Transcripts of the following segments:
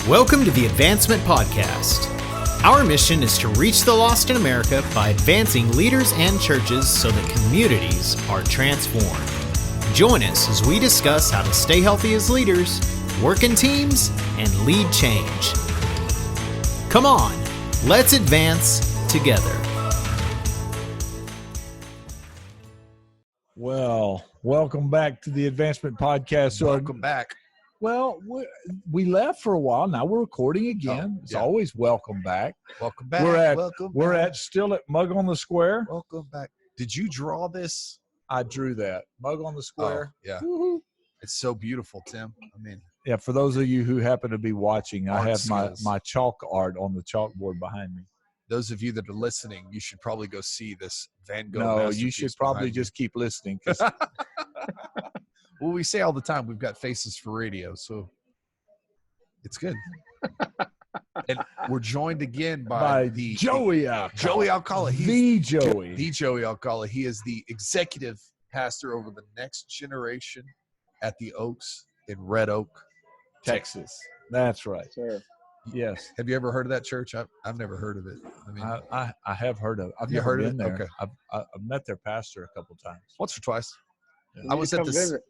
Welcome to the Advancement Podcast. Our mission is to reach the lost in America by advancing leaders and churches so that communities are transformed. Join us as we discuss how to stay healthy as leaders, work in teams, and lead change. Come on, let's advance together. Well, welcome back to the Advancement Podcast. Welcome back. Well, we left for a while. Now we're recording again. It's always welcome back. Welcome back. We're still at Mug on the Square. Welcome back. Did you draw this? I drew that. Mug on the Square. Oh, yeah. Woo-hoo. It's so beautiful, Tim. I mean, yeah, for those of you who happen to be watching, I have skills. my chalk art on the chalkboard behind me. Those of you that are listening, you should probably go see this Van Gogh. No, you should probably just keep listening. Well, we say all the time, we've got faces for radio, so it's good. And we're joined again by the Joey Alcala. Joey Alcala. The Joey Alcala. He is the executive pastor over the next generation at the Oaks in Red Oak, Texas. That's right. Sure. Yes. Have you ever heard of that church? I've never heard of it. I mean, I have heard of it. I've you never heard of been it? there. Okay. I've met their pastor a couple times. once or twice. Yeah. I was at the. Visit.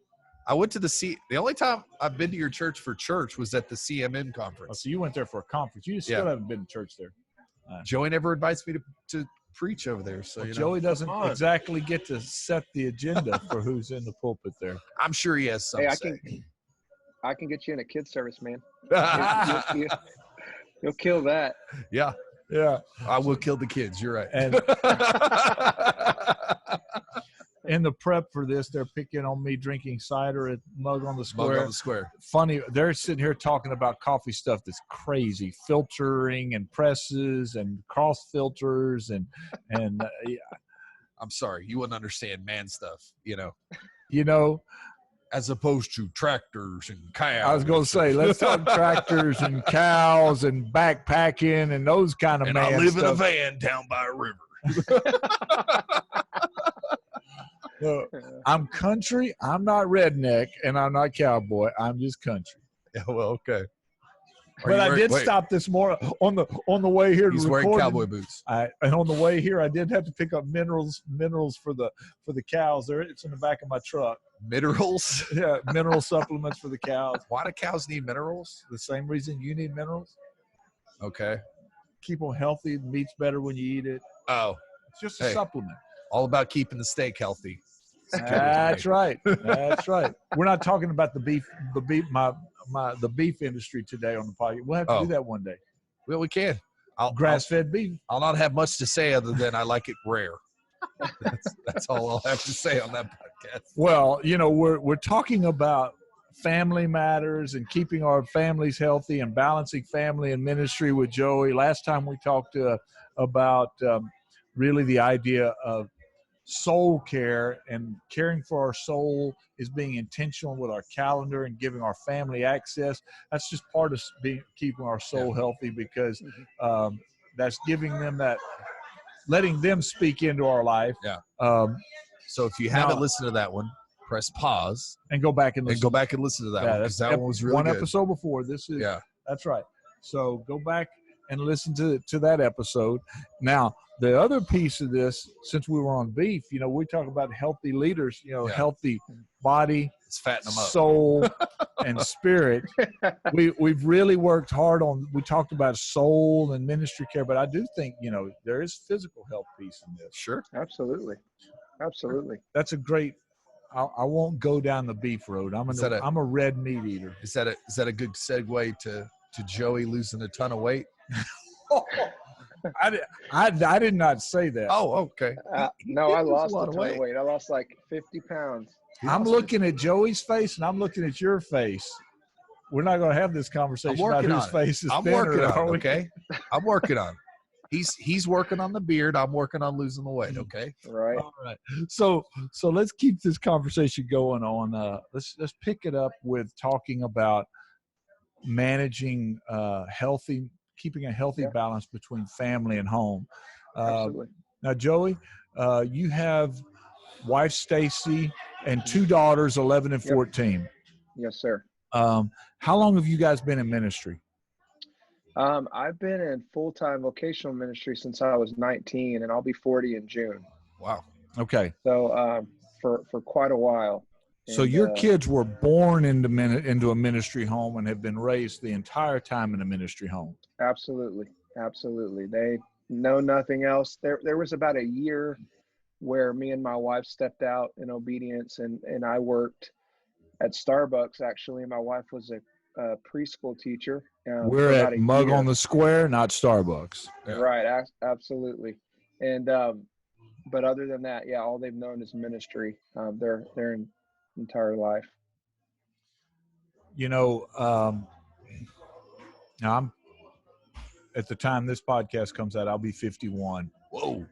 I went to the only time I've been to your church for church was at the CMN Oh, conference. so you went there for a conference. You still haven't been to church there. Joey never invites me to preach over there. So, Joey doesn't exactly get to set the agenda for who's in the pulpit there. I'm sure he has some Hey, say. I can get you in a kid's service, man. You'll kill that. Yeah, I will kill the kids. You're right. And in the prep for this, they're picking on me drinking cider at Mug on the Square. Mug on the Square. Funny, they're sitting here talking about coffee stuff that's crazy, filtering and presses and cross filters and yeah. I'm sorry, you wouldn't understand man stuff, As opposed to tractors and cows. I was going to say, let's talk tractors and cows and backpacking and those kind of and man I live stuff. in a van down by a river. I'm country. I'm not redneck, and I'm not cowboy. I'm just country. Yeah, well, okay. But I did stop this morning on the way here. He's to wearing recording. cowboy boots. And on the way here, I did have to pick up minerals for the cows. It's in the back of my truck. Minerals? Yeah, mineral supplements for the cows. Why do cows need minerals? The same reason you need minerals. Okay. Keep them healthy. The meat's better when you eat it. Oh, it's just a supplement. All about keeping the steak healthy. That's right. That's right. We're not talking about the beef industry today on the podcast. We'll have to do that one day. Well, we can. Grass-fed beef. I'll not have much to say other than I like it rare. That's all I'll have to say on that podcast. Well, we're talking about family matters and keeping our families healthy and balancing family and ministry with Joey. Last time we talked about really the idea of soul care, and caring for our soul is being intentional with our calendar and giving our family access. That's just part of keeping our soul healthy, because that's giving them that, letting them speak into our life. Yeah. So if you haven't listened to that one, press pause and go back and listen. Listen to that one, because that one was really one good. episode before. This is that's right. So go back and listen to that episode. Now, the other piece of this, since we were on beef, we talk about healthy leaders, healthy body, it's fatten them up, soul, and spirit. We've really worked hard on, we talked about soul and ministry care, but I do think, there is physical health piece in this. Sure. Absolutely. That's a great, I won't go down the beef road. I'm a red meat eater. Is that a good segue to Joey losing a ton of weight? I did not say that. Oh, okay. No, I lost a ton of weight. I lost like 50 pounds. I'm looking at Joey's face, and I'm looking at your face. We're not going to have this conversation about whose face is thinner. I'm working on it, okay? I'm working on it. He's working on the beard. I'm working on losing the weight, okay? Right. All right. So let's keep this conversation going on. Let's pick it up with talking about managing keeping a healthy balance between family and home. Absolutely. Now, Joey, you have wife Stacy and two daughters, 11 and 14. Yes, sir. How long have you guys been in ministry? I've been in full-time vocational ministry since I was 19, and I'll be 40 in June. Wow. Okay. So for quite a while. So And, your kids were born into a ministry home and have been raised the entire time in a ministry home. Absolutely. They know nothing else. There was about a year where me and my wife stepped out in obedience, and I worked at Starbucks, actually. My wife was a preschool teacher. We're for about at a Mug year. on the Square, not Starbucks. Yeah. Right. Absolutely. And but other than that, yeah, all they've known is ministry. Their entire life. You know, now I'm at the time this podcast comes out, I'll be 51. Whoa.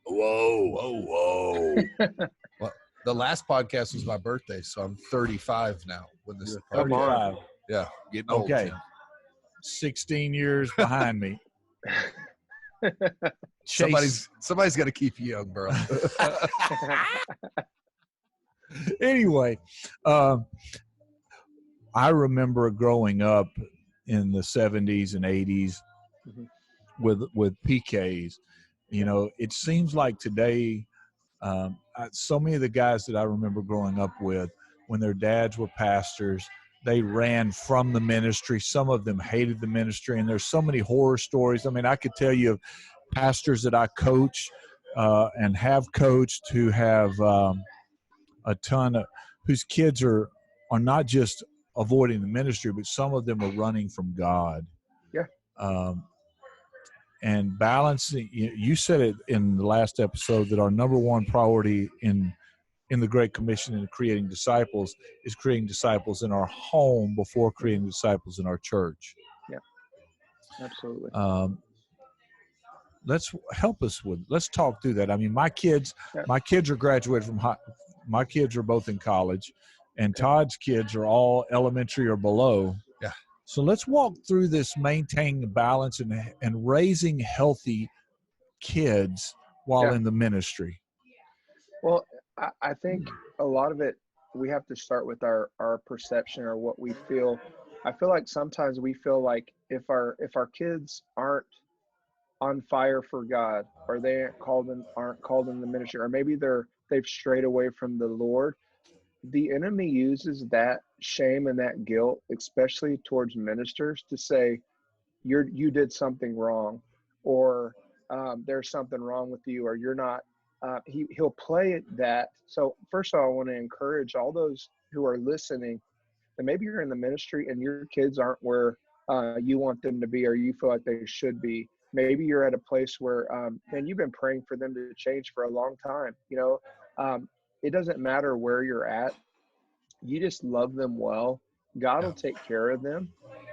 Whoa. Well, the last podcast was my birthday, so I'm 35 now. When this Come on. Yeah, getting old. Okay. Tim. 16 years behind me. Somebody's got to keep you young, bro. Anyway, I remember growing up in the 70s and 80s with PKs. You know, it seems like today, so many of the guys that I remember growing up with, when their dads were pastors, they ran from the ministry. Some of them hated the ministry, and there's so many horror stories. I mean, I could tell you of pastors that I coach and have coached who have a ton of whose kids are not just avoiding the ministry, but some of them are running from God. Yeah. And balancing, you said it in the last episode that our number one priority in the Great Commission and creating disciples is creating disciples in our home before creating disciples in our church. Yeah, absolutely. Let's talk through that. I mean, my kids are graduated from my kids are both in college, and Todd's kids are all elementary or below. Yeah. So let's walk through this maintaining the balance and raising healthy kids while in the ministry. Well, I think a lot of it, we have to start with our perception or what we feel. I feel like sometimes we feel like if our kids aren't on fire for God, or they aren't called in the ministry, or maybe they've strayed away from the Lord, the enemy uses that shame and that guilt, especially towards ministers, to say you did something wrong, or there's something wrong with you, or you're not. He'll play that. So first of all, I want to encourage all those who are listening, that maybe you're in the ministry and your kids aren't where you want them to be, or you feel like they should be. Maybe you're at a place where, and you've been praying for them to change for a long time. You know, it doesn't matter where you're at. You just love them well. God will take care of them.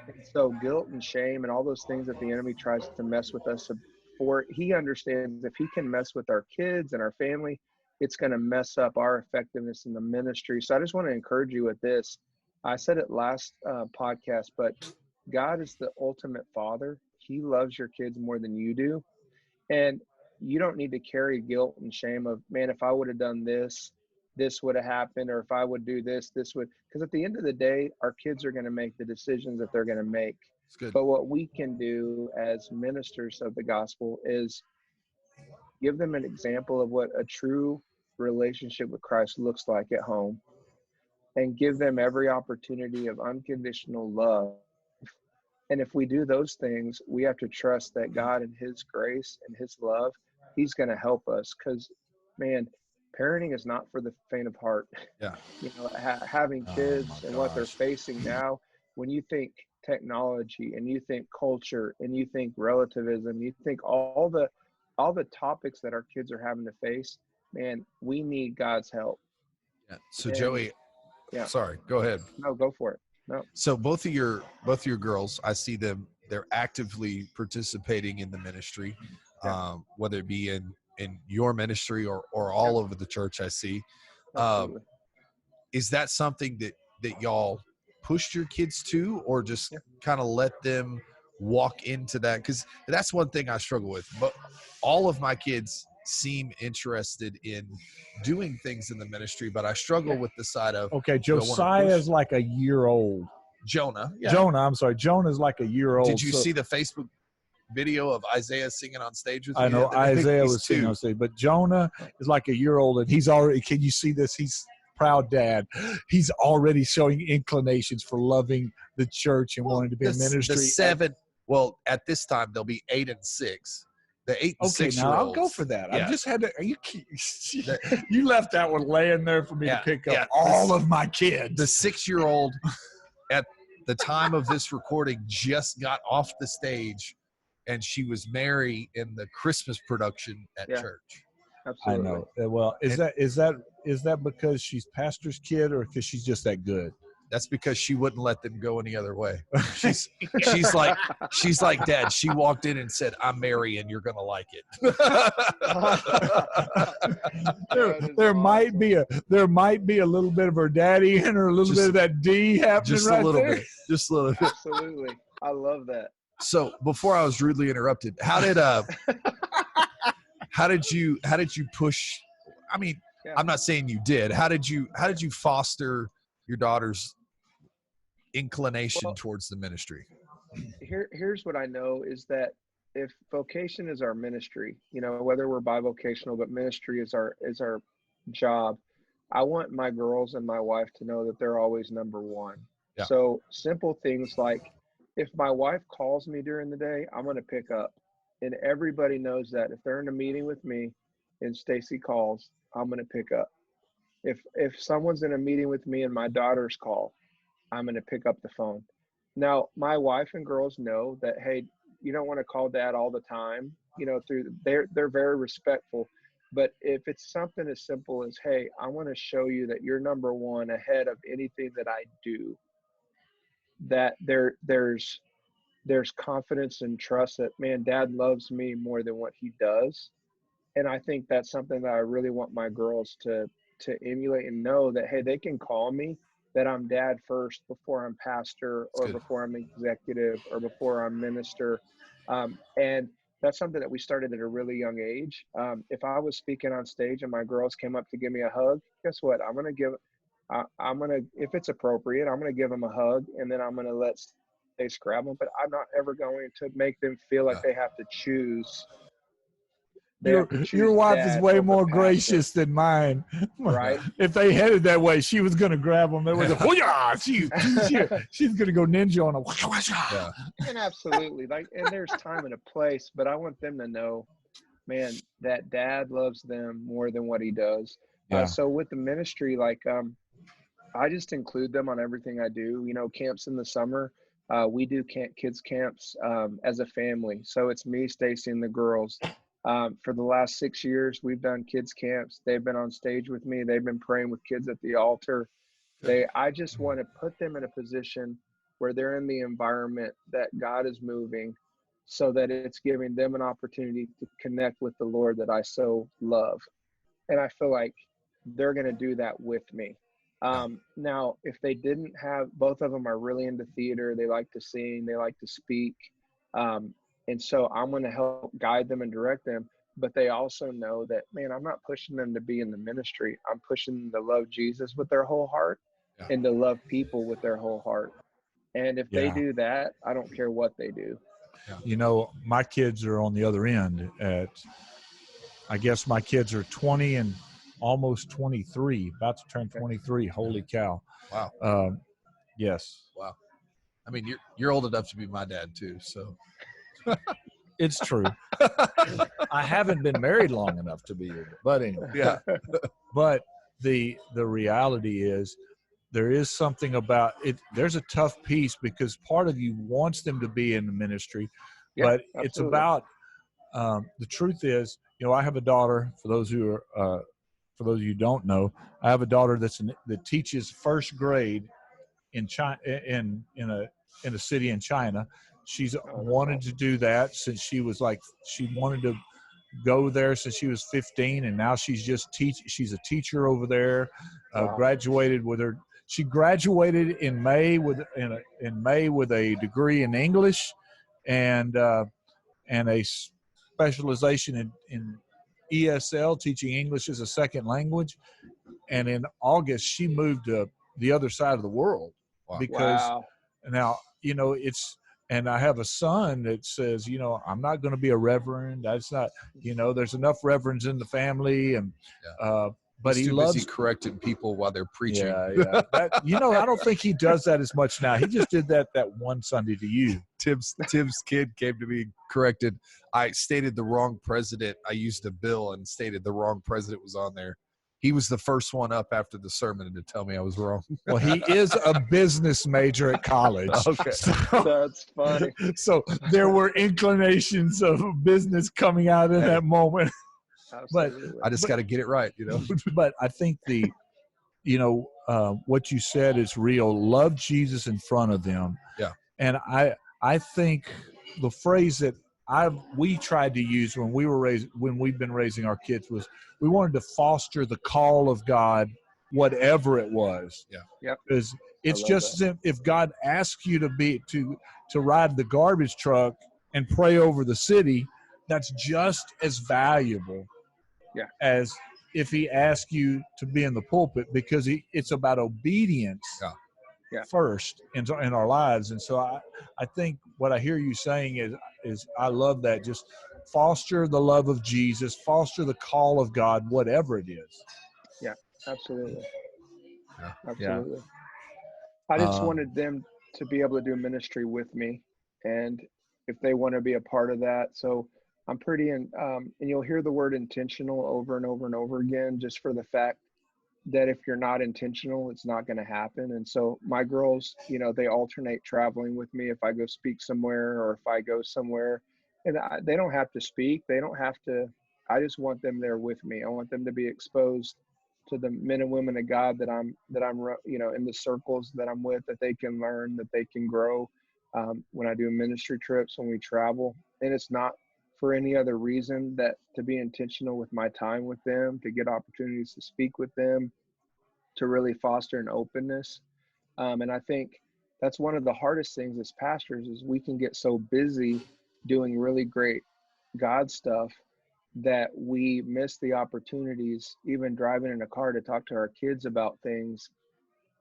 And so guilt and shame and all those things that the enemy tries to mess with us for, he understands if he can mess with our kids and our family, it's going to mess up our effectiveness in the ministry. So I just want to encourage you with this. I said it last podcast, but God is the ultimate father. He loves your kids more than you do. And you don't need to carry guilt and shame of, man, if I would have done this, this would have happened, or if I would do this, this would, because at the end of the day, our kids are going to make the decisions that they're going to make. But what we can do as ministers of the gospel is give them an example of what a true relationship with Christ looks like at home, and give them every opportunity of unconditional love. And if we do those things, we have to trust that God and his grace and his love, he's going to help us. Because, man, parenting is not for the faint of heart. Yeah. You know, having kids and what they're facing now, when you think technology and you think culture and you think relativism, you think all the topics that our kids are having to face, man, we need God's help. Yeah. So Joey, sorry, go ahead. No, go for it. No. So both of your girls, I see them, they're actively participating in the ministry, whether it be in your ministry or all over the church. I see. Is that something that y'all pushed your kids to, or just kind of let them walk into that? Because that's one thing I struggle with. But all of my kids seem interested in doing things in the ministry, but I struggle with the side of, okay, Josiah is like a year old. Jonah. Yeah. Jonah, I'm sorry. Jonah's like a year old. Did you see the Facebook video of Isaiah singing on stage with you? I know Isaiah was singing on stage, but Jonah is like a year old, and he's already, can you see this? He's proud dad. He's already showing inclinations for loving the church and wanting to be in ministry. The 7, well, at this time, they'll be 8 and 6. The 8 and 6 year now olds. I'll go for that. Yeah. I just had to, you left that one laying there for me to pick up all of my kids. The 6-year-old at the time of this recording just got off the stage, and she was Mary in the Christmas production at church. Absolutely. I know. Well, is that because she's pastor's kid, or because she's just that good? That's because she wouldn't let them go any other way. She's like, Dad, she walked in and said, "I'm Mary and you're going to like it." there might be a little bit of her daddy in her, a little bit of that D happening just right a little there. bit. Just a little bit. Absolutely. I love that. So before I was rudely interrupted, how did you push? I mean, I'm not saying you did. How did you foster your daughter's inclination towards the ministry? Here's what I know is that if vocation is our ministry, whether we're bivocational, but ministry is our job, I want my girls and my wife to know that they're always number one. Yeah. So simple things like, if my wife calls me during the day, I'm going to pick up. And everybody knows that. If they're in a meeting with me and Stacy calls, I'm going to pick up. If someone's in a meeting with me and my daughters call, I'm going to pick up the phone. Now, my wife and girls know that, hey, you don't want to call Dad all the time. They're very respectful. But if it's something as simple as, hey, I want to show you that you're number one ahead of anything that I do, that there's confidence and trust that, man, Dad loves me more than what he does. And I think that's something that I really want my girls to emulate and know, that, hey, they can call me, that I'm dad first before I'm pastor, or before I'm executive, or before I'm minister. And that's something that we started at a really young age. If I was speaking on stage and my girls came up to give me a hug, guess what? If it's appropriate, I'm going to give them a hug, and then I'm going to let Stace grab them, but I'm not ever going to make them feel like they have to choose. Your wife is way more gracious than mine. Right? If they headed that way, she was going to grab them. There was she's going to go ninja on them. Yeah. And absolutely, and there's time and a place, but I want them to know, man, that Dad loves them more than what he does. Yeah. So with the ministry, I just include them on everything I do. Camps in the summer, we do kids camps as a family. So it's me, Stacy, and the girls. For the last 6 years, we've done kids camps. They've been on stage with me. They've been praying with kids at the altar. I just want to put them in a position where they're in the environment that God is moving, so that it's giving them an opportunity to connect with the Lord that I so love. And I feel like they're going to do that with me. Now, if they didn't have, both of them are really into theater. They like to sing. They like to speak. And so I'm going to help guide them and direct them. But they also know that, man, I'm not pushing them to be in the ministry. I'm pushing them to love Jesus with their whole heart and to love people with their whole heart. And if they do that, I don't care what they do. My kids are on the other end. I guess my kids are 20 and almost 23, about to turn 23. Holy cow. Wow. Yes. Wow. I mean, you're old enough to be my dad too, so. It's true. I haven't been married long enough to be able, but anyway. Yeah. But the reality is, there is something about it. There's a tough piece, because part of you wants them to be in the ministry, but absolutely. It's about the truth is, I have a daughter. For those who who don't know, I have a daughter that teaches first grade in China, in a city in China. She's wanted to do that since she wanted to go there since she was 15, and now she's she's a teacher over there. Graduated with her. She graduated in May with a degree in English, and a specialization in ESL, teaching English as a second language. And in August, she moved to the other side of the world because Now, and I have a son that says, I'm not going to be a reverend. That's not, there's enough reverends in the family, and but He's he too loves busy correcting people while they're preaching. Yeah. That, I don't think he does that as much now. He just did that one Sunday to you. Tim's kid came to me, corrected. I stated the wrong president. I used a bill and stated the wrong president was on there. He was the first one up after the sermon to tell me I was wrong. Well, he is a business major at college. Okay. That's funny. So there were inclinations of business coming out in that moment. Absolutely. I just got to get it right, But I think what you said is real. Love Jesus in front of them. Yeah. And I think the phrase that we tried to use when we've been raising our kids was we wanted to foster the call of God, whatever it was. Yeah. Yep. Because it's just if God asks you to ride the garbage truck and pray over the city, that's just as valuable as if he asks you to be in the pulpit, because it's about obedience first in our lives. And so I think what I hear you saying is I love that. Just foster the love of Jesus, foster the call of God, whatever it is. Yeah, absolutely. Yeah. Absolutely. I just wanted them to be able to do ministry with me, and if they want to be a part of that. So I'm pretty and you'll hear the word intentional over and over and over again, just for the fact that if you're not intentional, it's not going to happen. And so my girls, they alternate traveling with me if I go speak somewhere or if I go somewhere, and they don't have to speak. They don't have to. I just want them there with me. I want them to be exposed to the men and women of God that I'm in the circles that I'm with, that they can learn, that they can grow when I do ministry trips, when we travel. And it's not for any other reason that to be intentional with my time with them, to get opportunities to speak with them, to really foster an openness. And I think that's one of the hardest things as pastors is we can get so busy doing really great God stuff that we miss the opportunities, even driving in a car, to talk to our kids about things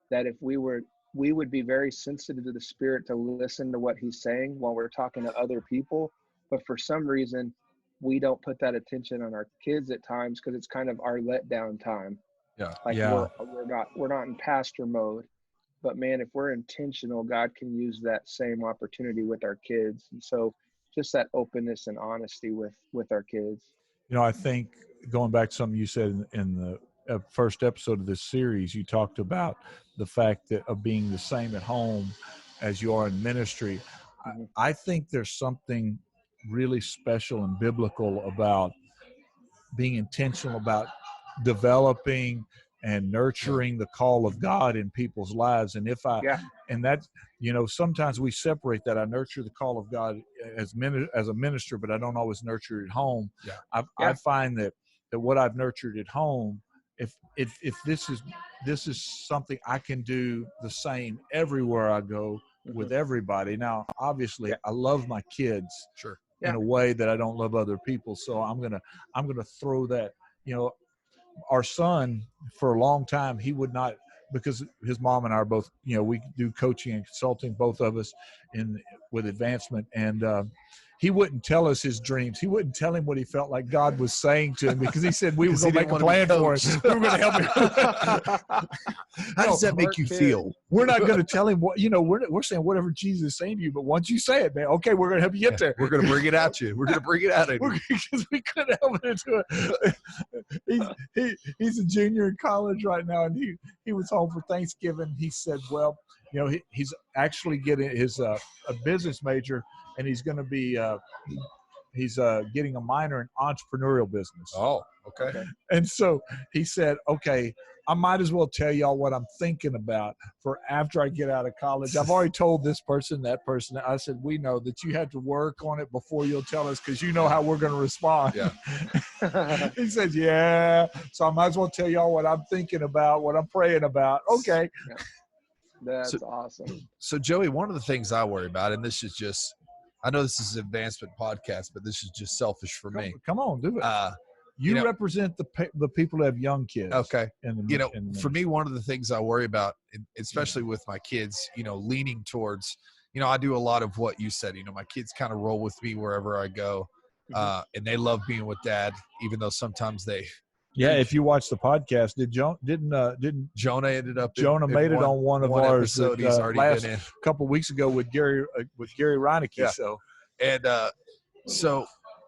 that if we would be very sensitive to the Spirit to listen to what he's saying while we're talking to other people. But for some reason, we don't put that attention on our kids at times because it's kind of our letdown time. Yeah. Like we're not in pastor mode. But man, if we're intentional, God can use that same opportunity with our kids. And so just that openness and honesty with our kids. I think going back to something you said in the first episode of this series, you talked about the fact that of being the same at home as you are in ministry. Mm-hmm. I think there's something really special and biblical about being intentional about developing and nurturing the call of God in people's lives. And and that, sometimes we separate that. I nurture the call of God as a minister, but I don't always nurture it at home. Yeah. I find that what I've nurtured at home, if this is something I can do the same everywhere I go with everybody. Now, obviously, I love my kids in a way that I don't love other people. So I'm gonna throw that. Our son, for a long time, he would not, because his mom and I are both, we do coaching and consulting, both of us with advancement. And he wouldn't tell us his dreams. He wouldn't tell him what he felt like God was saying to him, because he said we were going to make a plan for him. We were going to help him. How does that make you feel? We're not going to tell him what, we're saying whatever Jesus is saying to you, but once you say it, man, okay, we're going to help you get there. We're going to bring it at you. We're going to bring it at you. Because we couldn't help it into it. He's a junior in college right now, and he was home for Thanksgiving. He said, well, he's actually getting his a business major, and he's going to be he's getting a minor in entrepreneurial business. Oh, okay. And so he said, okay, I might as well tell y'all what I'm thinking about for after I get out of college. I've already told this person, that person. I said, we know that you had to work on it before you'll tell us, because you know how we're going to respond. Yeah. He said, yeah. So I might as well tell y'all what I'm thinking about, what I'm praying about. Okay. Yeah. That's awesome. So, Joey, one of the things I worry about, and this is just, I know this is an advancement podcast, but this is just selfish for me. Come on, do it. You represent the people who have young kids. Okay. In for me, one of the things I worry about, especially with my kids, leaning towards, I do a lot of what you said. My kids kind of roll with me wherever I go, and they love being with Dad, even though sometimes they. Yeah, if you watch the podcast, Jonah ended up? Jonah made it on one of ours. Episode he's already been in. A couple of weeks ago with Gary Reineke. Yeah. So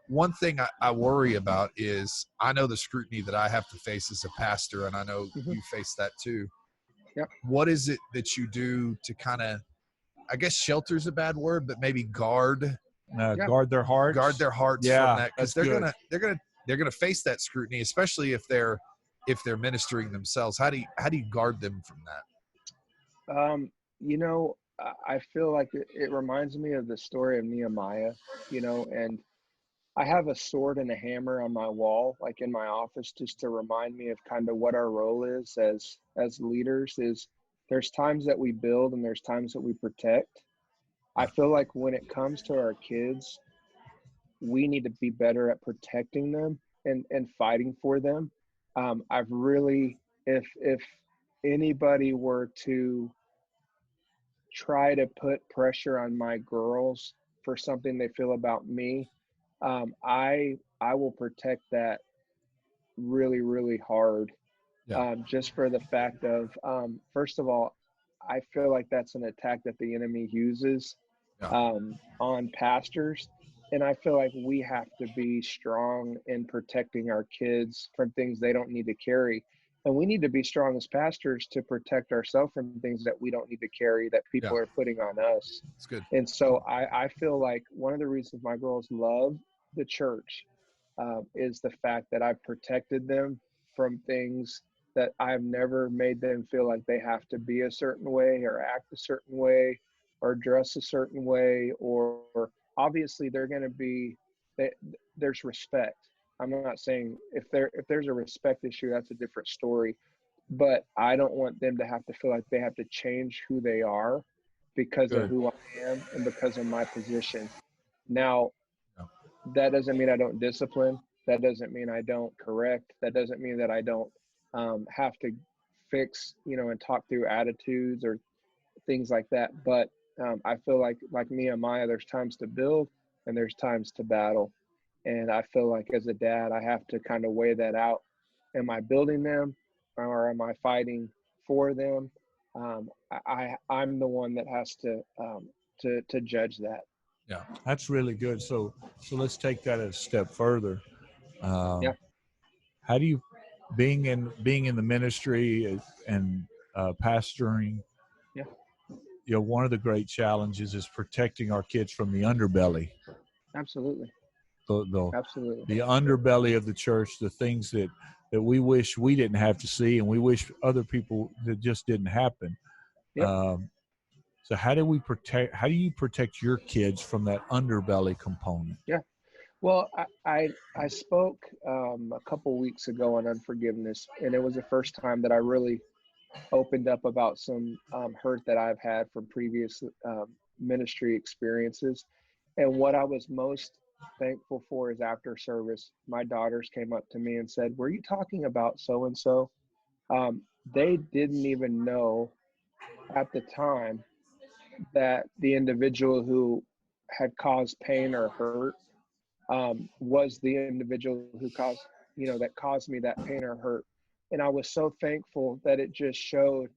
one thing I worry about is I know the scrutiny that I have to face as a pastor, and I know you face that too. Yep. What is it that you do to kind of, I guess shelter's a bad word, but maybe guard their hearts? Guard their hearts from that, because they're gonna face that scrutiny, especially if they're ministering themselves. How do you guard them from that? I feel like it reminds me of the story of Nehemiah, and I have a sword and a hammer on my wall, like in my office, just to remind me of kind of what our role is as leaders. Is there's times that we build and there's times that we protect. I feel like when it comes to our kids, we need to be better at protecting them and fighting for them. I've really, if anybody were to try to put pressure on my girls for something they feel about me, I will protect that really, really hard. Just for the fact of, first of all, I feel like that's an attack that the enemy uses on pastors. And I feel like we have to be strong in protecting our kids from things they don't need to carry. And we need to be strong as pastors to protect ourselves from things that we don't need to carry that people are putting on us. That's good. And so I feel like one of the reasons my girls love the church is the fact that I've protected them from things that I've never made them feel like they have to be a certain way or act a certain way or dress a certain way, or obviously they're going to be, there's respect. I'm not saying if there's a respect issue, that's a different story, but I don't want them to have to feel like they have to change who they are because of who I am and because of my position. Now, that doesn't mean I don't discipline. That doesn't mean I don't correct. That doesn't mean that I don't have to fix, and talk through attitudes or things like that. But I feel like Nehemiah, there's times to build and there's times to battle. And I feel like as a dad, I have to kind of weigh that out. Am I building them or am I fighting for them? I'm the one that has to judge that. Yeah, that's really good. So let's take that a step further. How do you, being in the ministry and pastoring, one of the great challenges is protecting our kids from the underbelly. Absolutely. Absolutely. The underbelly of the church, the things that we wish we didn't have to see, and we wish other people that just didn't happen. Yep. So how do you protect your kids from that underbelly component? Yeah. Well, I spoke a couple weeks ago on unforgiveness, and it was the first time that I really opened up about some hurt that I've had from previous ministry experiences. And what I was most thankful for is after service, my daughters came up to me and said, "Were you talking about so-and-so?" They didn't even know at the time that the individual who had caused pain or hurt was the individual who caused me that pain or hurt. And I was so thankful that it just showed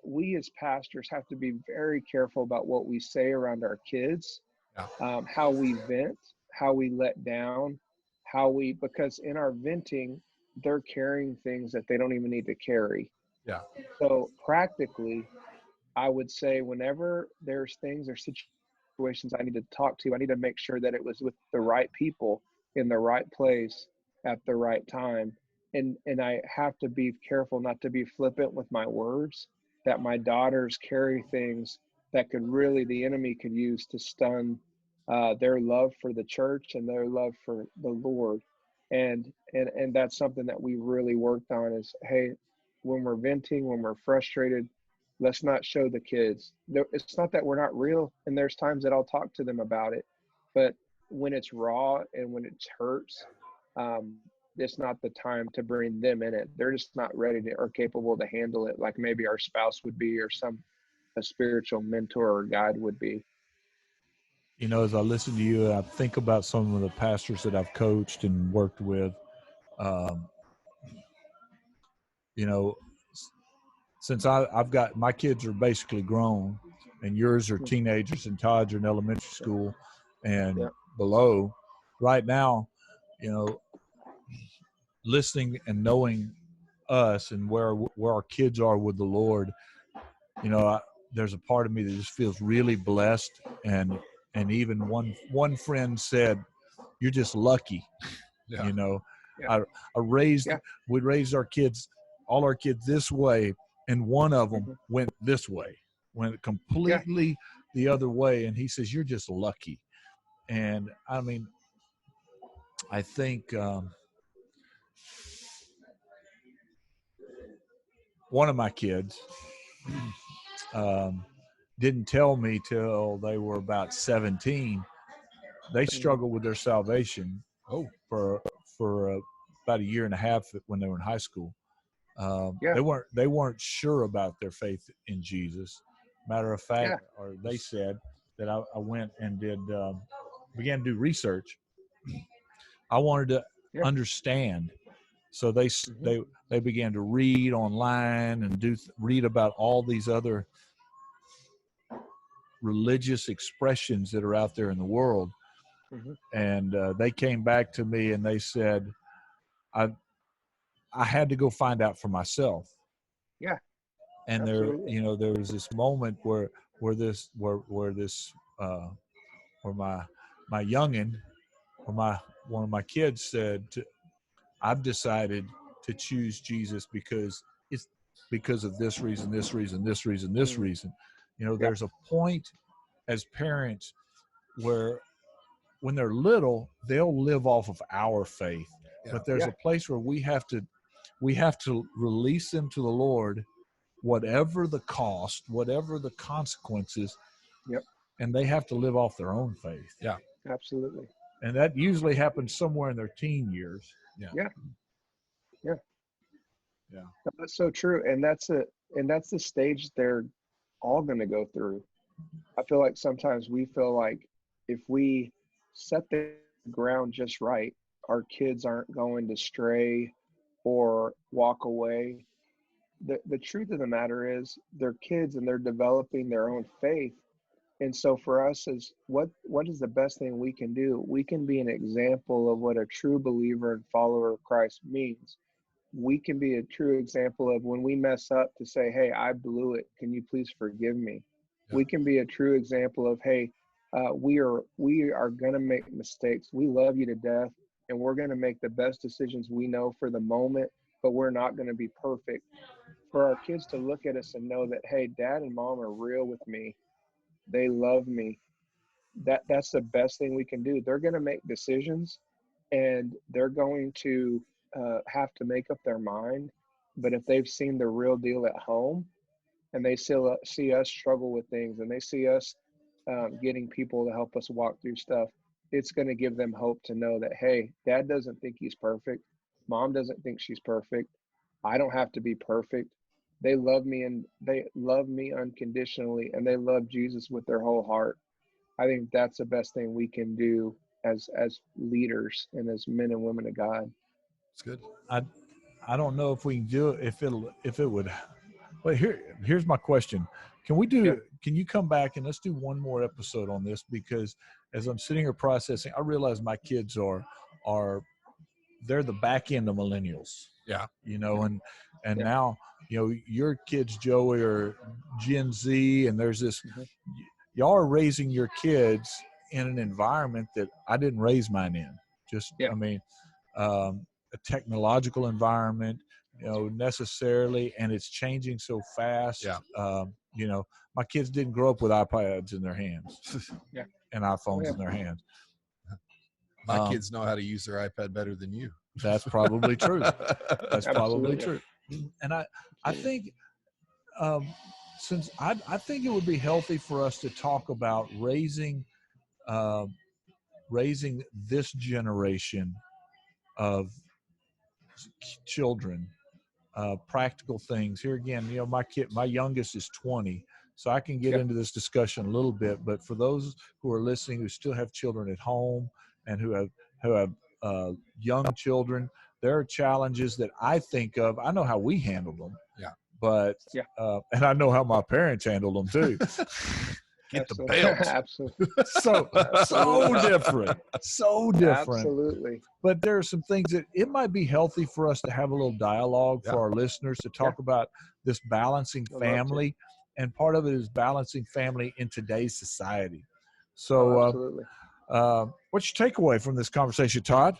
we as pastors have to be very careful about what we say around our kids, how we vent, how we let down, because in our venting, they're carrying things that they don't even need to carry. Yeah. So practically, I would say whenever there's things or situations I need to talk to, I need to make sure that it was with the right people in the right place at the right time. And I have to be careful not to be flippant with my words, that my daughters carry things that the enemy could use to stun their love for the church and their love for the Lord. And that's something that we really worked on is, hey, when we're venting, when we're frustrated, let's not show the kids. It's not that we're not real, and there's times that I'll talk to them about it, but when it's raw and when it hurts, it's not the time to bring them in it. They're just not ready to, or capable to handle it like maybe our spouse would be, or a spiritual mentor or guide would be. You know, as I listen to you, I think about some of the pastors that I've coached and worked with. Um, you know, since I've got, my kids are basically grown, and yours are teenagers, and Todd's are in elementary school and below. Right now, you know, listening and knowing us and where our kids are with the Lord, you know, there's a part of me that just feels really blessed. And even one friend said, "You're just lucky." Yeah. You know, Yeah. we raised all our kids this way, and one of them went this way, went completely the other way. And he says, "You're just lucky." And I mean, I think one of my kids didn't tell me till they were about 17. They struggled with their salvation for about a year and a half when they were in high school. They weren't sure about their faith in Jesus. Matter of fact, or they said that I went and began to do research. I wanted to understand, so they began to read online and read about all these other religious expressions that are out there in the world. And they came back to me and they said, I had to go find out for myself. Yeah. And absolutely. there was this moment where my youngin, or one of my kids said, "I've decided to choose Jesus because of this reason, this reason, this reason, this reason." You know, there's a point as parents where when they're little, they'll live off of our faith, but there's a place where we have to release them to the Lord, whatever the cost, whatever the consequences. And they have to live off their own faith. Yeah, absolutely. And that usually happens somewhere in their teen years. Yeah. That's so true. And that's the stage they're all going to go through. I feel like sometimes we feel like if we set the ground just right, our kids aren't going to stray or walk away. The truth of the matter is they're kids and they're developing their own faith. And so for us, is what is the best thing we can do? We can be an example of what a true believer and follower of Christ means. We can be a true example of when we mess up to say, "Hey, I blew it. Can you please forgive me?" We can be a true example of, "Hey, we are going to make mistakes. We love you to death, and we're going to make the best decisions we know for the moment, but we're not going to be perfect." For our kids to look at us and know that, "Hey, dad and mom are real with me. They love me." That's the best thing we can do. They're going to make decisions, and they're going to have to make up their mind. But if they've seen the real deal at home, and they still see us struggle with things, and they see us getting people to help us walk through stuff, it's going to give them hope to know that, hey, dad doesn't think he's perfect. Mom doesn't think she's perfect. I don't have to be perfect. They love me, and they love me unconditionally, and they love Jesus with their whole heart. I think that's the best thing we can do as leaders and as men and women of God. it's good. I don't know if we can do it, if it would. Well, here's my question. Can you come back and let's do one more episode on this? Because as I'm sitting here processing, I realize my kids they're the back end of millennials. Yeah. You know, and now, you know, your kids, Joey, are Gen Z, and there's this, y'all are raising your kids in an environment that I didn't raise mine in. I mean, a technological environment, you know, necessarily, and it's changing so fast. You know, my kids didn't grow up with iPads in their hands and iPhones in their hands. My kids know how to use their iPad better than you. That's probably true. That's probably Absolutely. true. And I think I think it would be healthy for us to talk about raising this generation of children, practical things. Here again, my youngest is 20, so I can get into this discussion a little bit. But for those who are listening who still have children at home and who have young children, there are challenges that I think of. I know how we handled them. Yeah. But and I know how my parents handled them too. Get the belt. Absolutely. So different. So different. Absolutely. But there are some things that it might be healthy for us to have a little dialogue for our listeners to talk about this balancing family. And part of it is balancing family in today's society. So absolutely. What's your takeaway from this conversation, Todd?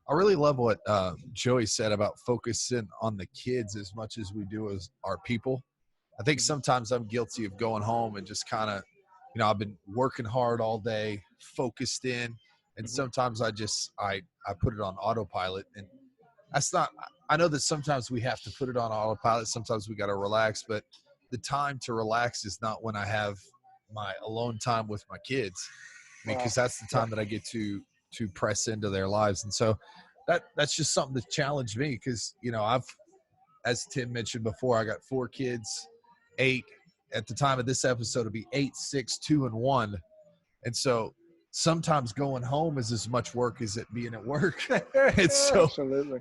I really love what Joey said about focusing on the kids as much as we do as our people. I think sometimes I'm guilty of going home and just kind of, I've been working hard all day, focused in, and sometimes I put it on autopilot. And that's not, I know that sometimes we have to put it on autopilot. Sometimes we got to relax, but the time to relax is not when I have my alone time with my kids, because that's the time that I get to press into their lives. And so that's just something that challenged me, because, as Tim mentioned before, I got 4 kids, 8 at the time of this episode, it'll be 8, 6, 2, and 1. And so sometimes going home is as much work as it being at work. And so, absolutely.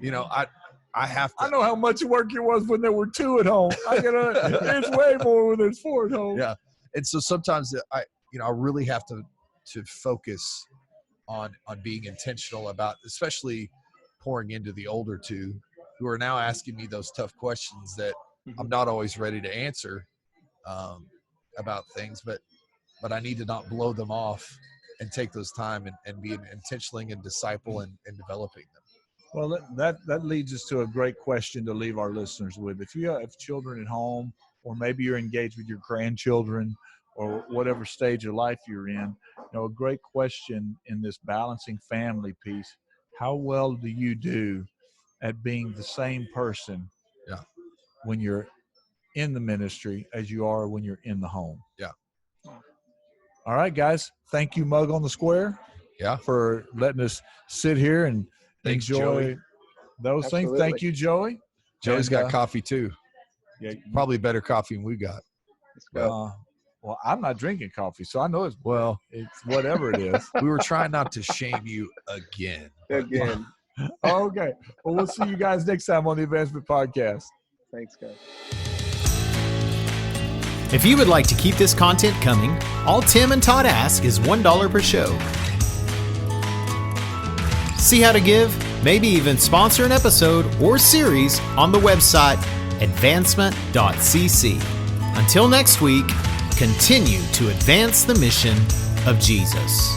I have to. I know how much work it was when there were 2 at home. It's way more when there's 4 at home. Yeah. And so sometimes I really have to focus on being intentional about, especially pouring into the older 2 who are now asking me those tough questions that I'm not always ready to answer about things, but I need to not blow them off and take those time and be intentionally and disciple and developing them. Well, that leads us to a great question to leave our listeners with. If you have children at home, or maybe you're engaged with your grandchildren, or whatever stage of life you're in, a great question in this balancing family piece: how well do you do at being the same person when you're in the ministry as you are when you're in the home? Yeah. All right, guys. Thank you, Mug on the Square. Yeah. For letting us sit here and Thanks, enjoy Joey. those Absolutely. things. Thank you, Joey. Joey's got coffee too. Yeah, Probably better coffee than we got. Let's go. Well, I'm not drinking coffee, so I know it's whatever it is. We were trying not to shame you again. Again. Okay. Well, we'll see you guys next time on the Advancement Podcast. Thanks, guys. If you would like to keep this content coming, all Tim and Todd ask is $1 per show. See how to give, maybe even sponsor an episode or series on the website advancement.cc. Until next week, continue to advance the mission of Jesus.